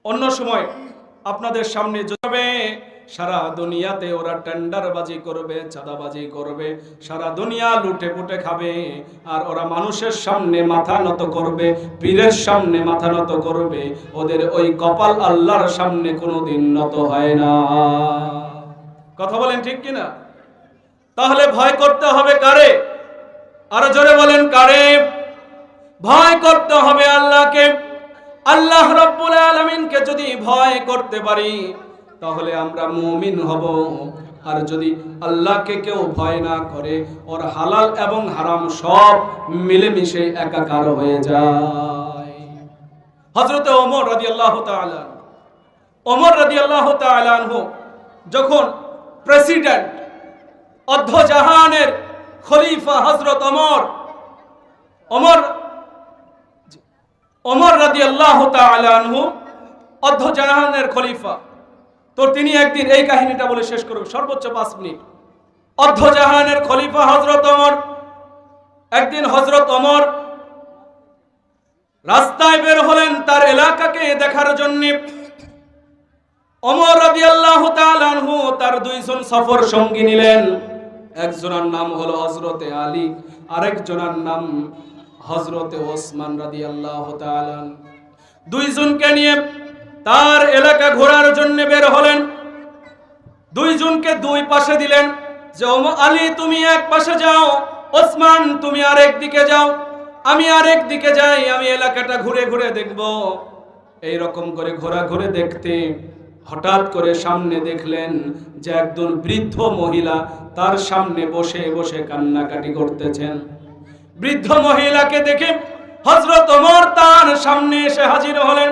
অন্য সময় আপনাদের সামনে যাবে, সারা দুনিয়াতে ওরা টেন্ডারবাজি করবে, চাঁদাবাজি করবে, সারা দুনিয়া লুটে পুটে খাবে, আর ওরা মানুষের সামনে মাথা নত করবে, পীরের সামনে মাথা নত করবে। ওদের ওই কপাল আল্লাহর সামনে কোনোদিন নত হয় না। কথা বলেন ঠিক কিনা? তাহলে ভয় করতে হবে কারে? আরো জোরে বলেন কারে? ভয় করতে হবে আল্লাহকে। আল্লাহ রাব্বুল আলামিনকে যদি ভয় করতে পারি তাহলে আমরা মুমিন হব। আর যদি আল্লাহকে কেউ ভয় না করে, ওর হালাল এবং হারাম সব মিলেমিশে একাকার হয়ে যায়। হযরত ওমর রাদিয়াল্লাহু তাআলা আনহু যখন প্রেসিডেন্ট, অর্ধজাহানের খলিফা হযরত ওমর রাদিয়াল্লাহু তাআলা আনহু অর্ধজাহানের খলিফা, তো তিনি একদিন এই কাহিনীটা বলে শেষ করব, সর্বোচ্চ 5 মিনিট। অর্ধজাহানের খলিফা হযরত ওমর, একদিন হযরত ওমর রাস্তায় বের হলেন তার এলাকাকে দেখার জন্য। ওমর রাদিয়াল্লাহু তাআলা আনহু তার 2 জন সফর সঙ্গী নিলেন। একজনের নাম হলো হযরতে আলী, আরেকজনের নাম হযরতে ওসমান রাদিয়াল্লাহু তাআলা। 2 জনকে নিয়ে তার এলাকা ঘোরার জন্য বের হলেন। 2 জনকে 2 পাশে দিলেন, যে আলী তুমি এক পাশে যাও, ওসমান তুমি আরেক দিকে যাও, আমি আরেক দিকে যাই, আমি এলাকাটা ঘুরে ঘুরে দেখব। এই রকম করে ঘোরাঘুরে দেখতে হঠাৎ করে সামনে দেখলেন যে একজন বৃদ্ধ মহিলা তার সামনে বসে বসে কান্নাকাটি করতেছেন। বৃদ্ধ মহিলাকে দেখে হযরত ওমর তার সামনে এসে হাজির হলেন।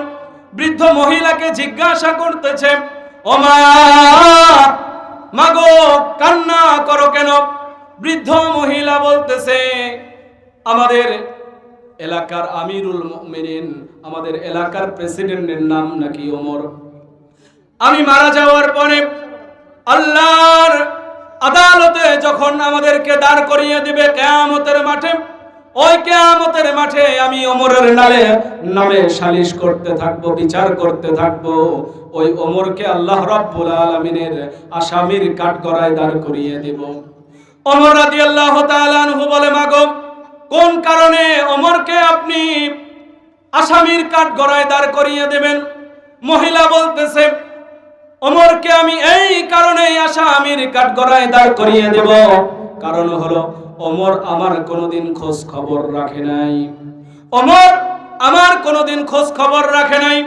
বৃদ্ধ মহিলাকে জিজ্ঞাসা করতেছে, ও মা, মাগো কান্না করো কেন? বৃদ্ধ মহিলা বলতেছে, আমাদের এলাকার আমিরুল মুমিনিন, আমাদের এলাকার প্রেসিডেন্টের নাম নাকি ওমর। আমি মারা যাওয়ার পরে আল্লাহর আদালতে যখন আমাদেরকে দাঁড় করিয়ে দিবে কিয়ামতের মাঠে, ওই কিয়ামতের মাঠে আমি ওমরের নামে সালিশ করতে থাকবো, বিচার করতে থাকবো। ওই ওমরকে আল্লাহ রাব্বুল আলামিনের আসামির কাঠগড়ায় দাঁড় করিয়ে দেব। ওমর রাদিয়াল্লাহু তাআলা আনহু বলে, মাগো কোন কারণে ওমরকে আপনি আসামির কাঠগড়ায় দাঁড় করিয়ে দেবেন? মহিলা বলতেছে, ওমরকে আমি এই কারণেই আসামির কাঠগড়ায় দাঁড় করিয়ে দেব, কারণ হলো ওমর আমার কোনোদিন খোঁজ খবর রাখে নাই। ওমর আমার কোনোদিন খোঁজ খবর রাখে নাই।